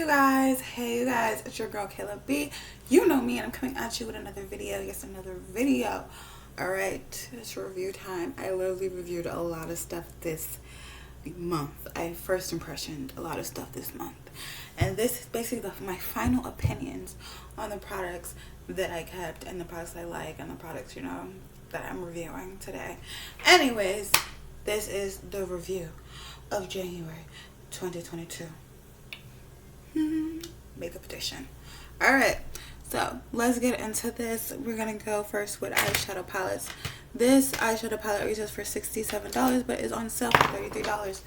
Hey you guys, it's your girl Kayla B. You know me, and I'm coming at you with another video. Yes, another video. Alright, it's review time. I literally reviewed a lot of stuff this month. I first impressioned a lot of stuff this month, and this is basically my final opinions on the products that I kept and the products I like and the products, you know, that I'm reviewing today. Anyways, this is the review of January 2022 makeup edition. Alright, so let's get into this. We're gonna go first with eyeshadow palettes. This eyeshadow palette retails for $67 but is on sale for $33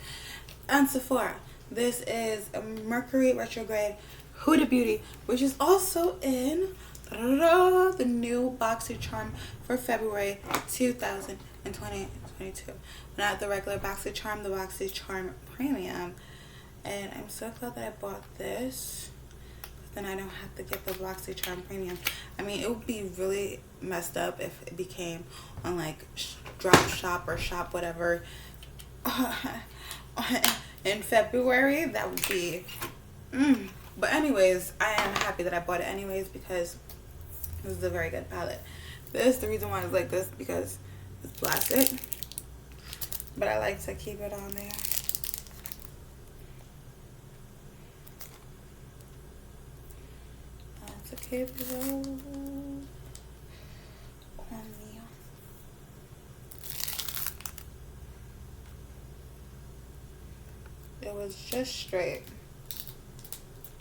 on Sephora. This is a Mercury retrograde Huda Beauty, which is also in the new BoxyCharm for February 2022. Not the regular BoxyCharm, the BoxyCharm Premium. And I'm so glad that I bought this, but then I don't have to get the BoxyCharm Premium. I mean, it would be really messed up if it became on like Drop Shop or Shop whatever in February. That would be But anyways, I am happy that I bought it anyways because this is a very good palette. The reason why it's like this because it's plastic, but I like to keep it on there. To keep it on me. It was just straight.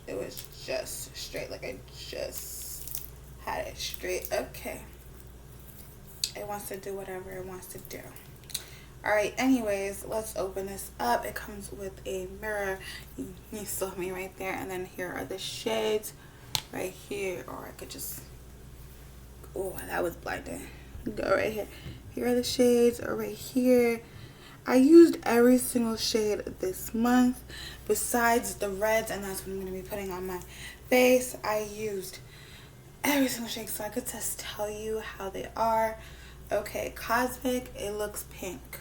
It was just straight, like I just had it straight. Okay. It wants to do whatever it wants to do. Alright, anyways, let's open this up. It comes with a mirror. You saw me right there. And then here are the shades right here. Or I could just... Oh, that was blinding. Go right here. Here are the shades right here. I used every single shade this month besides the reds, and that's what I'm going to be putting on my face. I used every single shade so I could just tell you how they are. Okay, Cosmic, it looks pink.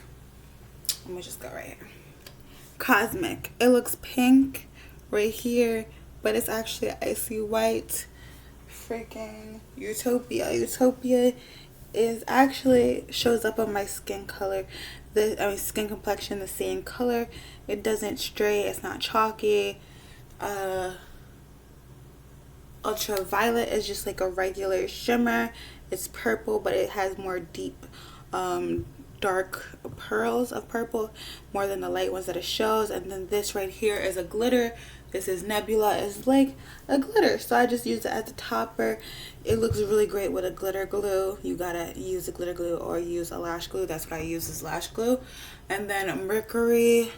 Let me just go right here. Cosmic, it looks pink right here, but it's actually icy white. Freaking Utopia. Utopia is actually shows up on my skin color. Skin complexion the same color. It doesn't stray. It's not chalky. Ultraviolet is just like a regular shimmer. It's purple, but it has more deep, dark pearls of purple, more than the light ones that it shows. And then this right here is a glitter. This is Nebula. It's like a glitter, so I just used it as a topper. It looks really great with a glitter glue. You gotta use a glitter glue or use a lash glue. That's what I use, is lash glue. And then Mercury,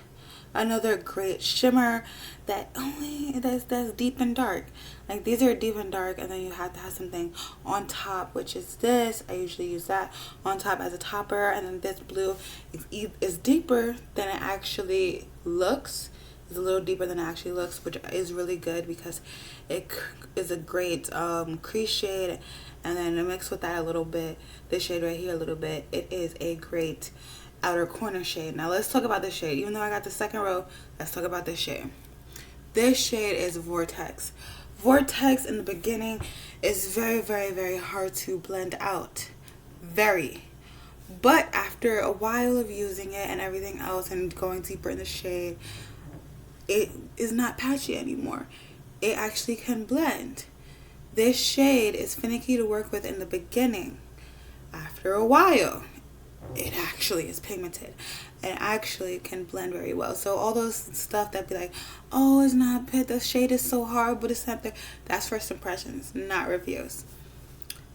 another great shimmer that's deep and dark. Like, these are deep and dark, and then you have to have something on top, which is this. I usually use that on top as a topper. And then this blue is deeper than it actually looks. It's a little deeper than it actually looks, which is really good because it is a great crease shade. And then mixed with that a little bit, this shade right here a little bit, it is a great outer corner shade. Now let's talk about this shade. Even though I got the second row, let's talk about this shade. This shade is Vortex. Vortex in the beginning is very, very, very hard to blend out. Very. But after a while of using it and everything else and going deeper in the shade, it is not patchy anymore. It actually can blend. This shade is finicky to work with in the beginning. After a while, it actually is pigmented and actually can blend very well. So all those stuff that be like, oh, it's not pit, the shade is so hard, but it's not there, that's first impressions, not reviews.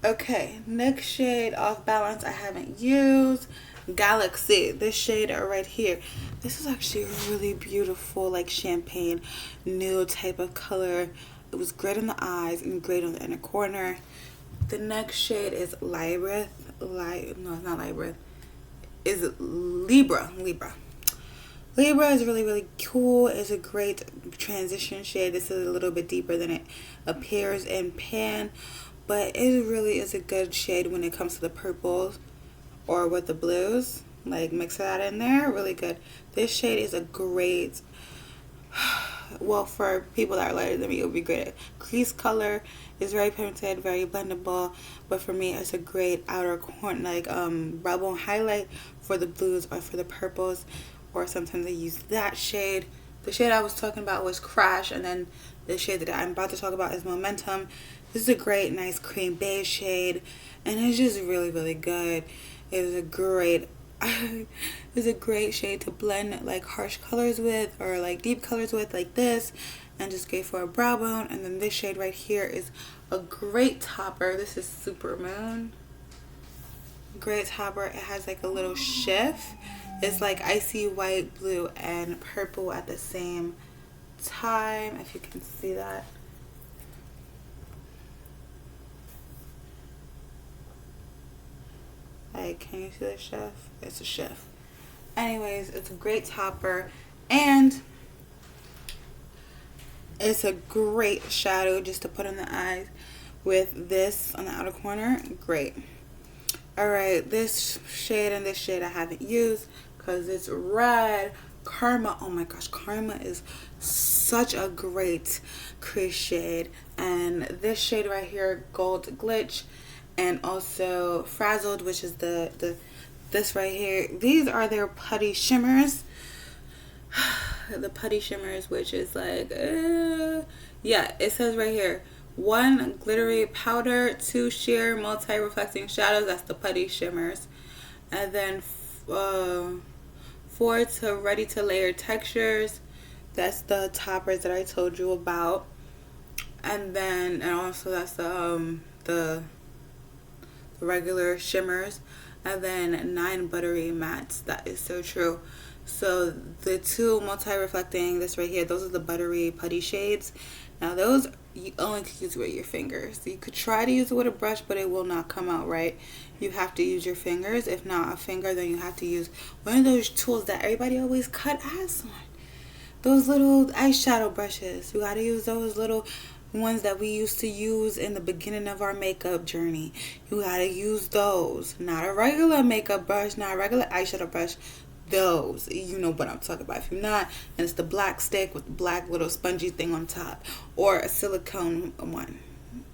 Okay, next shade, Off Balance, I haven't used. Galaxy, this shade right here. This is actually a really beautiful, like champagne nude type of color. It was great on the eyes and great on the inner corner. The next shade is Libra. No, it's not Libra. Is Libra. Libra is really, really cool. It's a great transition shade. This is a little bit deeper than it appears in pan, but it really is a good shade when it comes to the purples or with the blues. Like, mix that in there, really good. This shade is a great well, for people that are lighter than me, it would be great. Crease color is very pigmented, very blendable, but for me, it's a great outer corner, like brow bone highlight for the blues or for the purples, or sometimes I use that shade. The shade I was talking about was Crash, and then the shade that I'm about to talk about is Momentum. This is a great, nice cream beige shade, and it's just really, really good. It was a great it's a great shade to blend like harsh colors with, or like deep colors with, like this, and just great for a brow bone. And then this shade right here is a great topper. This is Super Moon. Great topper. It has like a little shift. It's like icy white, blue, and purple at the same time, if you can see that. Like, can you see the shift? It's a shift. Anyways, it's a great topper, and it's a great shadow just to put in the eyes with this on the outer corner. Great. Alright, this shade and this shade I haven't used because it's red. Karma. Oh my gosh, Karma is such a great crease shade. And this shade right here, Gold Glitch, and also Frazzled, which is this right here. These are their putty shimmers. The putty shimmers, which is like yeah, it says right here, 1 glittery powder, 2 sheer multi-reflecting shadows. That's the putty shimmers. And then 4 to ready to layer textures. That's the toppers that I told you about. And then, and also that's the regular shimmers. And then 9 buttery mattes. That is so true. So the 2 multi-reflecting, this right here, those are the buttery putty shades. Now those you only can use with your fingers. So you could try to use it with a brush, but it will not come out right. You have to use your fingers. If not a finger, then you have to use one of those tools that everybody always cut ass on. Those little eyeshadow brushes. You gotta use those little ones that we used to use in the beginning of our makeup journey. You gotta use those. Not a regular makeup brush, not a regular eyeshadow brush. Those, you know what I'm talking about. If you're not, and it's the black stick with the black little spongy thing on top, or a silicone one,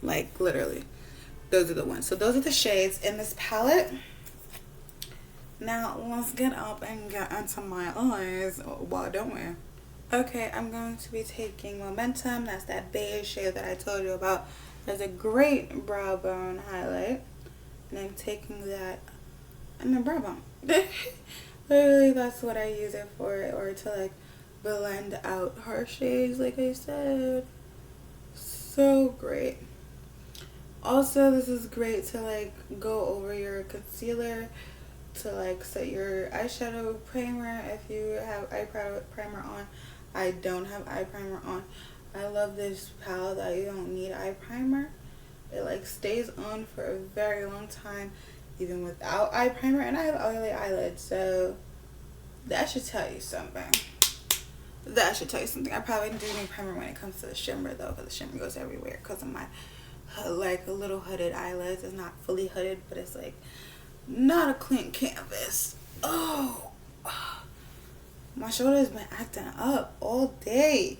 like literally, those are the ones. So those are the shades in this palette. Now let's get up and get into my eyes. Why don't we? Okay, I'm going to be taking Momentum. That's that beige shade that I told you about. There's a great brow bone highlight, and I'm taking that on my brow bone. Literally, that's what I use it for, or to like blend out harsh shades, like I said. So great. Also, this is great to like go over your concealer, to like set your eyeshadow primer if you have eye primer on. I don't have eye primer on. I love this palette that you don't need eye primer. It like stays on for a very long time, even without eye primer, and I have oily eyelids, so that should tell you something. That should tell you something. I probably do need primer when it comes to the shimmer though, because the shimmer goes everywhere because of my like a little hooded eyelids. It's not fully hooded, but it's like not a clean canvas. Oh, my shoulder's been acting up all day.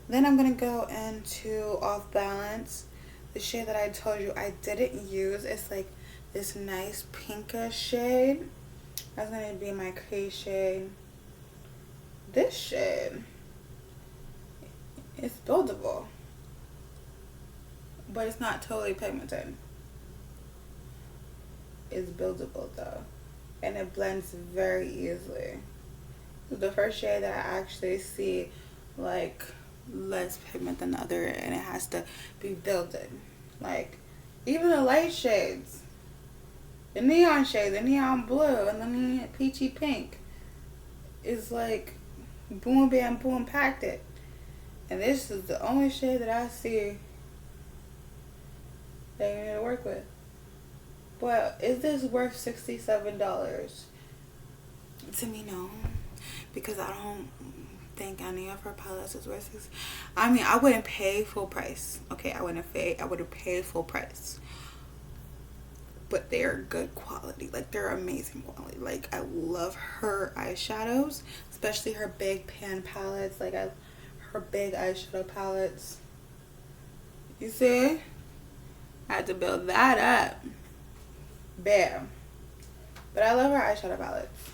Then I'm gonna go into Off Balance. The shade that I told you I didn't use, it's like this nice pinkish shade. That's gonna be my crease shade. This shade, it's buildable, but it's not totally pigmented. It's buildable though, and it blends very easily. It's the first shade that I actually see like less pigment than the other, and it has to be builded. Like even the light shades, the neon shade, the neon blue, and the neon peachy pink is like boom bam boom packed it. And this is the only shade that I see that you need to work with. But is this worth $67? To me, no. Because I don't think any of her palettes is worth $60. I mean, I wouldn't pay full price. Okay, I wouldn't pay full price. But they're good quality. Like, they're amazing quality. Like, I love her eyeshadows, especially her big pan palettes. Like, her big eyeshadow palettes. You see? I had to build that up. Bam. But I love her eyeshadow palettes.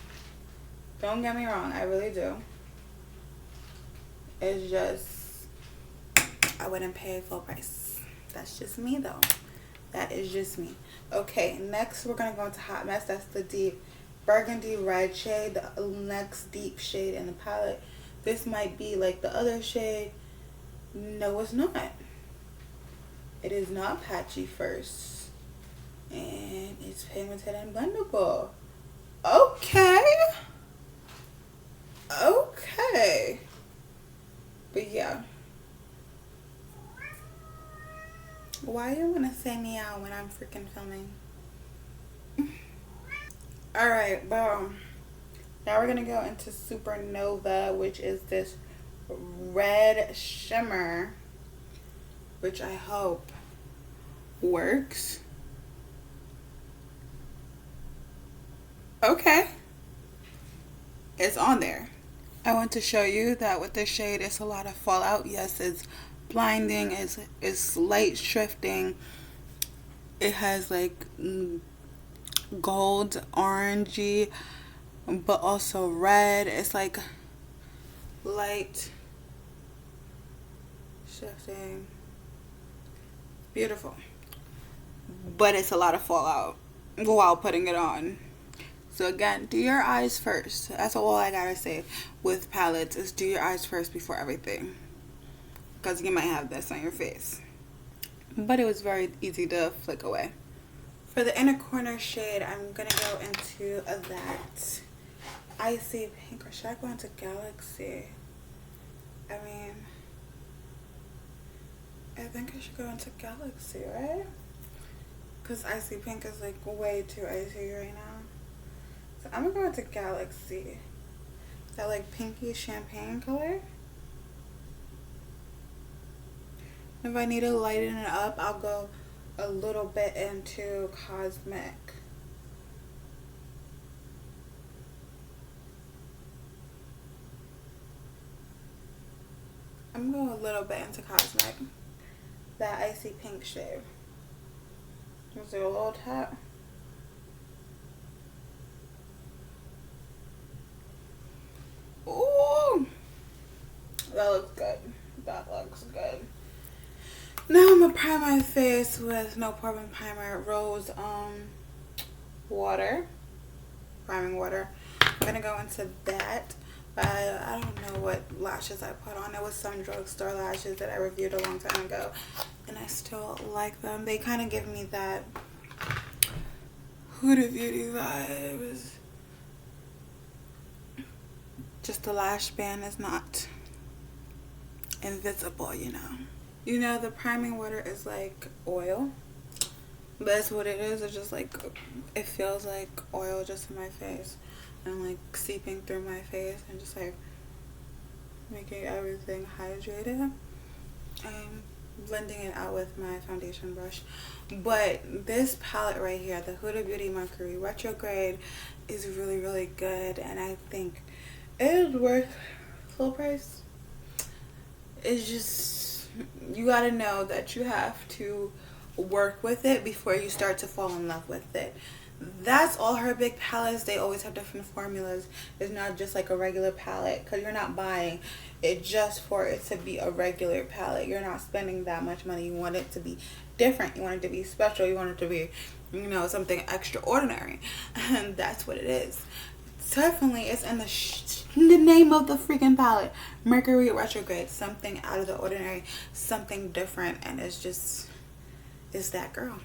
Don't get me wrong, I really do. It's just, I wouldn't pay full price. That's just me though. That is just me. Okay, next we're going to go into Hot Mess. That's the deep burgundy red shade. The next deep shade in the palette. This might be like the other shade. No, it's not. It is not patchy first. And it's pigmented and blendable. Okay. Okay. But yeah. Why do you want to say meow when I'm freaking filming? Alright, boom. Now we're going to go into Supernova, which is this red shimmer, which I hope works. Okay. It's on there. I want to show you that with this shade, it's a lot of fallout. Yes, it's blinding, it's light shifting. It has like gold, orangey, but also red. It's like light shifting. Beautiful. But it's a lot of fallout while putting it on. So again, do your eyes first. That's all I gotta say with palettes, is do your eyes first before everything. Because you might have this on your face. But it was very easy to flick away. For the inner corner shade, I'm going to go into that icy pink. Or should I go into Galaxy? I mean, I think I should go into Galaxy, right? Because icy pink is like way too icy right now. So I'm going to go into Galaxy. That like pinky champagne color. If I need to lighten it up, I'll go a little bit into Cosmic. I'm going a little bit into Cosmic. That icy pink shade. Is there a little tap? Ooh! That looks good. That looks good. Now I'm gonna prime my face with No Pore Primer Rose water, priming water. I'm gonna go into that. I don't know what lashes I put on. It was some drugstore lashes that I reviewed a long time ago, and I still like them. They kind of give me that Huda Beauty vibes. Just the lash band is not invisible, you know. You know, the priming water is like oil. That's what it is. It's just like, it feels like oil just in my face. And like seeping through my face and just like making everything hydrated. I'm blending it out with my foundation brush. But this palette right here, the Huda Beauty Mercury Retrograde, is really, really good. And I think it is worth full price. It's just, you gotta know that you have to work with it before you start to fall in love with it. That's all her big palettes. They always have different formulas. It's not just like a regular palette, because you're not buying it just for it to be a regular palette. You're not spending that much money. You want it to be different. You want it to be special. You want it to be, you know, something extraordinary. And that's what it is. Definitely, it's in the name of the freaking palette. Mercury Retrograde. Something out of the ordinary. Something different. And it's just, it's that girl.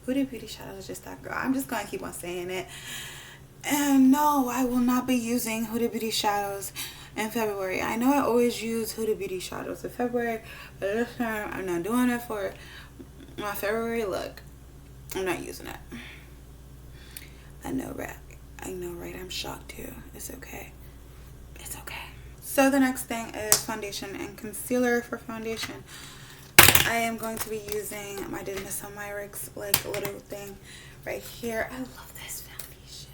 Huda Beauty Shadows is just that girl. I'm just going to keep on saying it. And no, I will not be using Huda Beauty Shadows in February. I know I always use Huda Beauty Shadows in February, but this time I'm not doing it for my February look. I'm not using it. I know, right? I'm shocked too. It's okay. It's okay. So the next thing is foundation and concealer. For foundation, I am going to be using my Dennis Myricks like little thing right here. I love this foundation.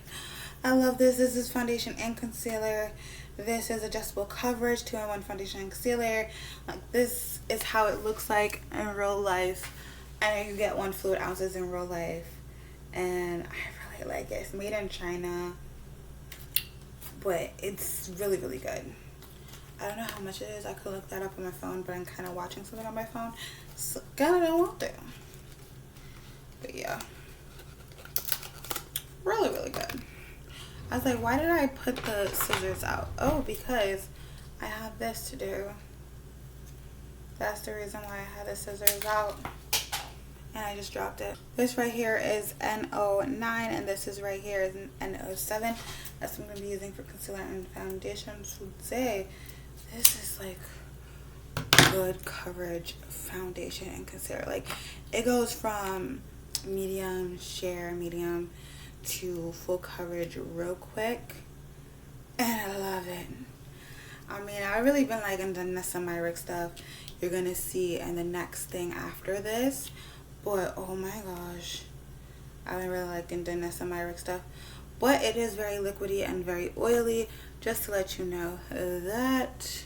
I love this. This is foundation and concealer. This is adjustable coverage, 2-in-1 foundation and concealer. Like, this is how it looks like in real life, and you get 1 fluid ounces in real life, and I really like it. It's made in China, but it's really, really good. I don't know how much it is. I could look that up on my phone, but I'm kind of watching something on my phone, so I don't want to. But yeah, really, really good. I was like, why did I put the scissors out? Oh, because I have this to do. That's the reason why I had the scissors out. And I just dropped it. This right here is N09, and this is right here is N07. That's what I'm going to be using for concealer and foundation today. This is like good coverage foundation and concealer. Like, it goes from medium, sheer, medium, to full coverage real quick, and I love it. I mean, I've really been liking the Nessamiric stuff. You're gonna see in the next thing after this, but oh my gosh, I've been really liking the Nessamiric stuff. But it is very liquidy and very oily, just to let you know that.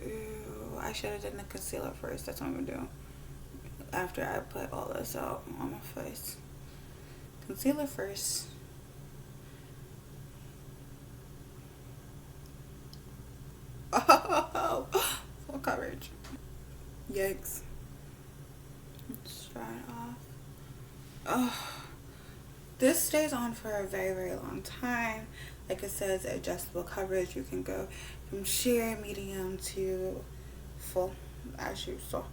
Ooh, I should have done the concealer first. That's what I'm gonna do after I put all this out on my face. Concealer first. Oh, full coverage. Yikes. Let's try it off. Oh, this stays on for a very, very long time. Like it says, adjustable coverage. You can go from sheer, medium to full, as you saw.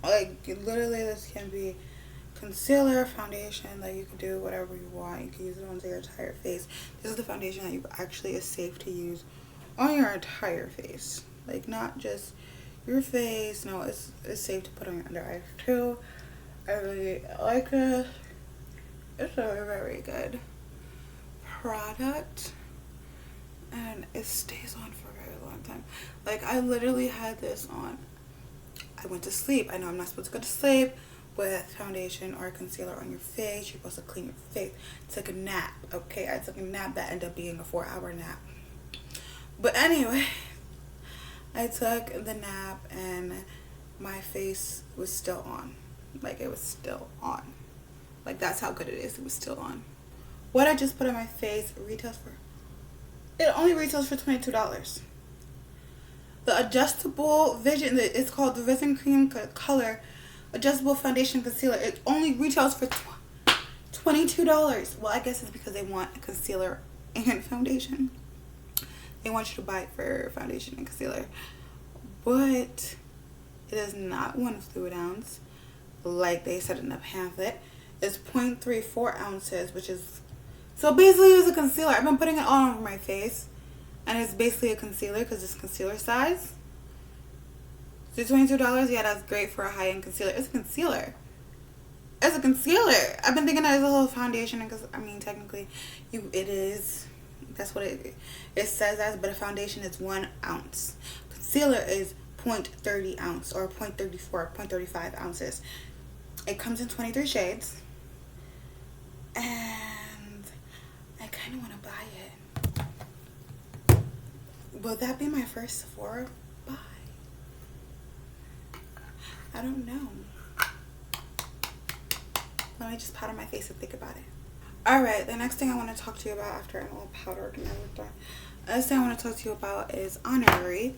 Like, literally, this can be concealer, foundation, like you can do whatever you want. You can use it on your entire face. This is the foundation that you actually is safe to use on your entire face, like not just your face. No, it's safe to put on your under eyes too. I really like it. It's a very good product, and it stays on for a very long time. Like, I literally had this on. I went to sleep. I know I'm not supposed to go to sleep with foundation or concealer on your face. You're supposed to clean your face. Took a nap, okay? I took a nap that ended up being a 4-hour nap. But anyway, I took the nap and my face was still on. Like, it was still on. Like, that's how good it is. It was still on. What I just put on my face retails for, it only retails for $22. The adjustable vision, it's called the Resin Cream Color Adjustable Foundation Concealer. It only retails for $22. Well, I guess it's because they want concealer and foundation. They want you to buy it for foundation and concealer. But it is not 1 fluid ounce like they said in the pamphlet. It's 0.34 ounces, which is, so basically it's a concealer. I've been putting it all over my face, and it's basically a concealer because it's concealer size. So $22, yeah, that's great for a high-end concealer. It's a concealer. It's a concealer. I've been thinking that it's a whole foundation, because I mean, technically, it is. That's what it says as, but a foundation is 1 ounce. Concealer is 0.30 ounce or 0.34, 0.35 ounces. It comes in 23 shades, and I kind of want to buy it. Will that be my first Sephora buy? I don't know. Let me just powder my face and think about it. Alright, the next thing I want to talk to you about after I'm all powdered and everything. The next thing I want to talk to you about is Honorary.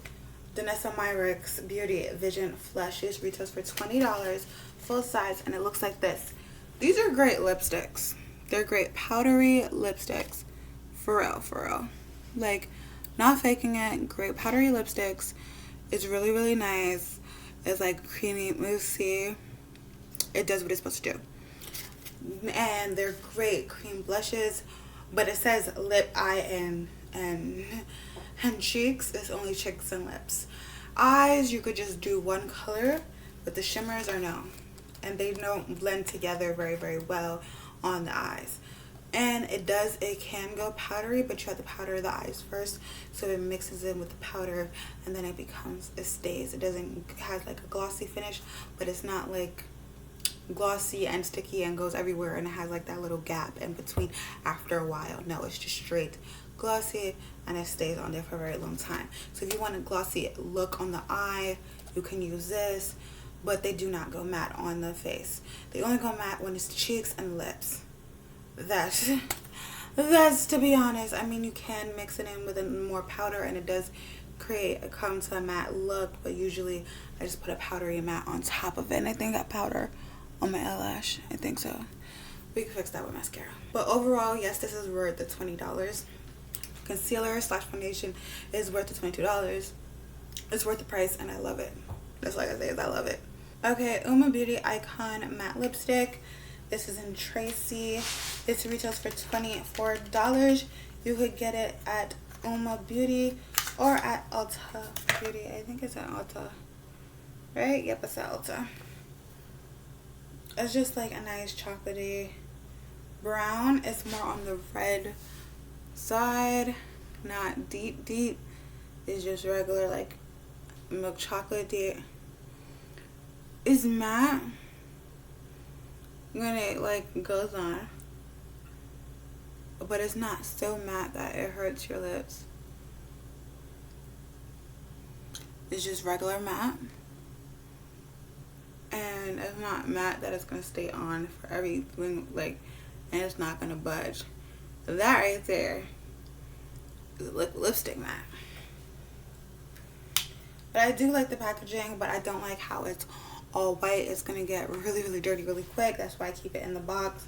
The Nessamiric Beauty Vision Flesh. This retails for $20, full size, and it looks like this. These are great lipsticks. They're great powdery lipsticks. For real, for real. Like, not faking it. Great powdery lipsticks. It's really, really nice. It's like creamy, moussey. It does what it's supposed to do. And they're great cream blushes, but it says lip, eye, and cheeks. It's only cheeks and lips. Eyes, you could just do one color, but the shimmers are no, and they don't blend together very, very well on the eyes. And it can go powdery, but you have to powder the eyes first, so it mixes in with the powder, and then it stays. It has like a glossy finish, but it's not like glossy and sticky and goes everywhere, and it has like that little gap in between after a while. No, it's just straight glossy and it stays on there for a very long time. So if you want a glossy look on the eye, you can use this, but they do not go matte on the face. They only go matte when it's cheeks and lips. That's to be honest. I mean, you can mix it in with a more powder and it does come to a matte look, but usually I just put a powdery matte on top of it, and I think that powder on my eyelash, I think so. We can fix that with mascara. But overall, yes, this is worth the $20. Concealer / foundation is worth the $22. It's worth the price, and I love it. That's all I gotta say is I love it. Okay, Uma Beauty Icon Matte Lipstick. This is in Tracy. This retails for $24. You could get it at Uma Beauty or at Ulta Beauty. I think it's at Ulta. Right? Yep, it's at Ulta. It's just like a nice chocolatey brown. It's more on the red side. Not deep. It's just regular like milk chocolate. It's matte when it like goes on, but it's not so matte that it hurts your lips. It's just regular matte, and it's not matte that it's gonna stay on for everything, like, and it's not gonna budge. That right there is lipstick matte. But I do like the packaging, but I don't like how it's all white. It's gonna get really dirty really quick. That's why I keep it in the box,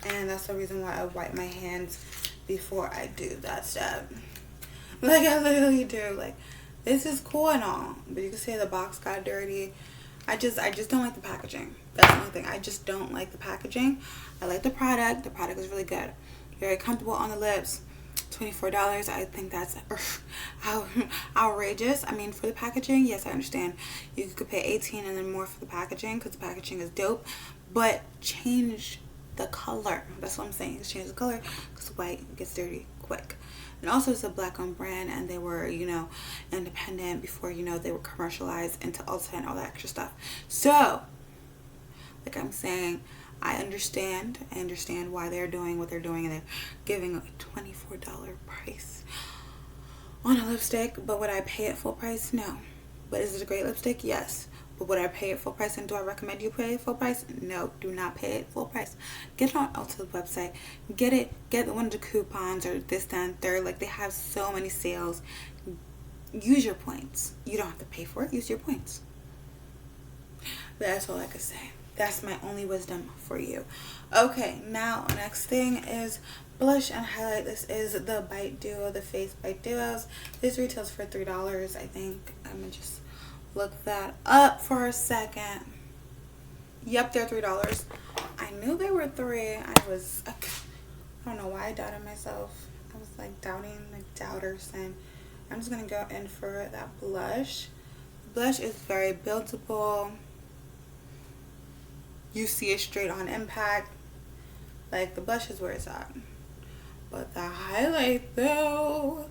and that's the reason why I wipe my hands before I do that step. Like, I literally do. Like, this is cool and all, but you can see the box got dirty. I just don't like the packaging. That's the only thing. I just don't like the packaging. I like the product. The product is really good. Very comfortable on the lips. $24. I think that's outrageous. I mean, for the packaging, yes, I understand. You could pay $18 and then more for the packaging because the packaging is dope. But change the color. That's what I'm saying. Just change the color because white gets dirty quick. And also, it's a black-owned brand, and they were, you know, independent before, you know, they were commercialized into Ulta and all that extra stuff. So, like I'm saying, I understand why they're doing what they're doing, and they're giving a $24 price on a lipstick. But would I pay it full price? No. But is it a great lipstick? Yes. But would I pay it full price, and do I recommend you pay it full price? No, do not pay it full price. Get it on Ulta's website. Get one of the coupons or this, that, and third. Like, they have so many sales. Use your points. You don't have to pay for it. Use your points. But that's all I could say. That's my only wisdom for you. Okay, now next thing is blush and highlight. This is the Bite Duo, the Face Bite Duos. This retails for $3, I think. I'm gonna just look that up for a second. Yep, they're $3. I knew they were $3. I don't know why I doubted myself. I was like doubting like doubters, and I'm just gonna go in for that blush. Blush is very buildable. You see it straight on impact. Like, the blush is where it's at. But the highlight though,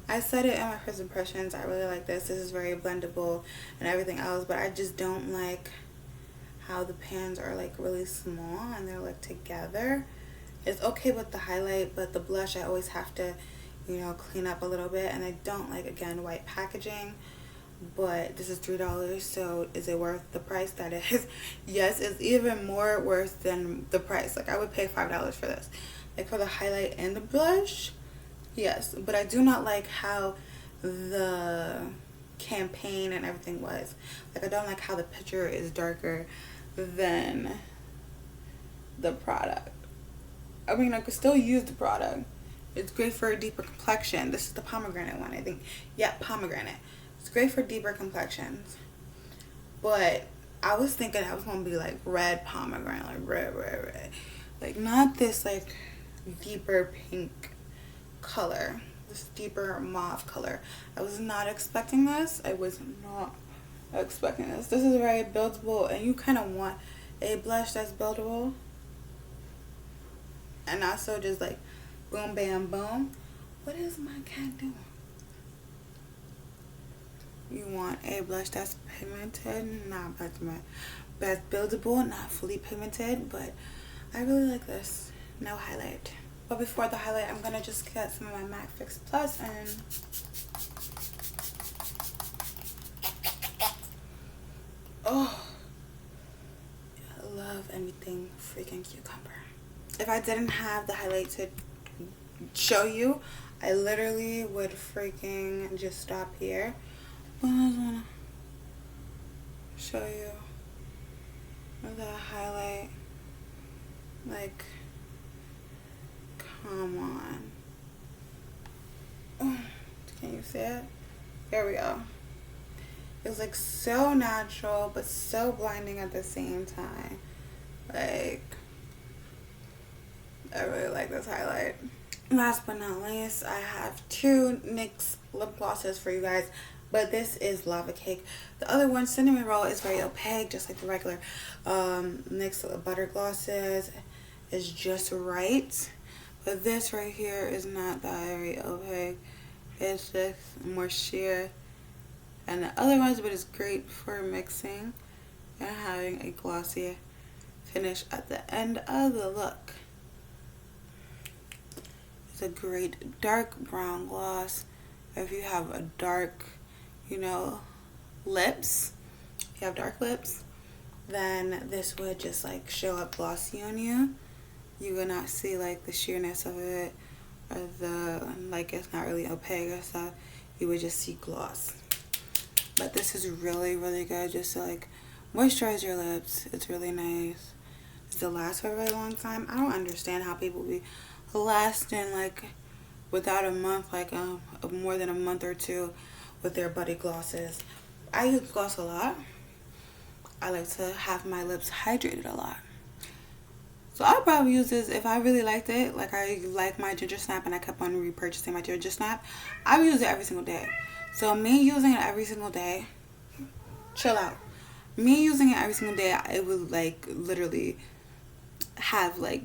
I said it in my first impressions, I really like this. This is very blendable and everything else, but I just don't like how the pans are like really small and they're like together. It's okay with the highlight, but the blush I always have to, you know, clean up a little bit. And I don't like, again, white packaging. But this is $3, so is it worth the price that it is? Yes, it's even more worth than the price. Like, I would pay $5 for this. Like, for the highlight and the blush, yes. But I do not like how the campaign and everything was. Like, I don't like how the picture is darker than the product. I mean, I could still use the product. It's great for a deeper complexion. This is the pomegranate one, I think. Yeah, pomegranate. It's great for deeper complexions. But I was thinking I was going to be like red pomegranate, like red. Like, not this like deeper pink color. This deeper mauve color. I was not expecting this. I was not expecting this. This is very buildable, and you kind of want a blush that's buildable. And not so just like boom, bam, boom. What is my cat doing? You want a blush that's pigmented, not best buildable, not fully pigmented, but I really like this. No highlight. But before the highlight, I'm gonna just get some of my MAC Fix Plus and oh, I love anything freaking cucumber. If I didn't have the highlight to show you, I literally would freaking just stop here. But I just wanna show you the highlight. Like, come on. Oh, can you see it? There we go. It's like so natural but so blinding at the same time. Like, I really like this highlight. Last but not least, I have two NYX lip glosses for you guys, but this is Lava Cake. The other one, Cinnamon Roll, is very opaque, just like the regular NYX butter glosses. Is just right, but this right here is not that very opaque. It's just more sheer, and the other ones, but it's great for mixing and having a glossy finish at the end of the look. It's a great dark brown gloss if you have a dark, you know, lips. If you have dark lips, then this would just like show up glossy on you. You will not see like the sheerness of it, or the like it's not really opaque or stuff. You would just see gloss. But this is really, really good just to like moisturize your lips. It's really nice. It'll last for a really long time. I don't understand how people be lasting like without a month, like more than a month or two with their body glosses. I use gloss a lot. I like to have my lips hydrated a lot. So I'll probably use this if I really liked it. Like I like my Ginger Snap and I kept on repurchasing my Ginger Snap. I would use it every single day. So me using it every single day, chill out. Me using it every single day, it would like literally have like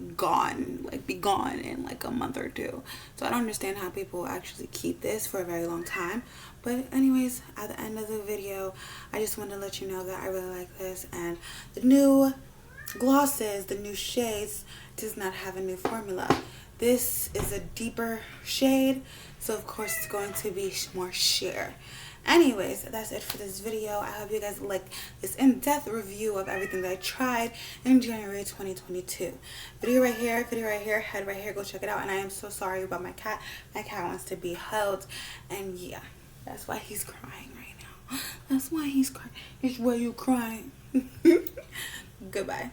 be gone in like a month or two. So I don't understand how people actually keep this for a very long time. But anyways, at the end of the video, I just wanted to let you know that I really like this, and the new glosses, the new shades, does not have a new formula. This is a deeper shade, so of course it's going to be more sheer. Anyways, that's it for this video. I hope you guys liked this in-depth review of everything that I tried in January 2022. Video right here, head right here, go check it out. And I am so sorry about my cat. My cat wants to be held, and yeah, that's why he's crying right now. That's why he's crying. It's why you crying. Goodbye.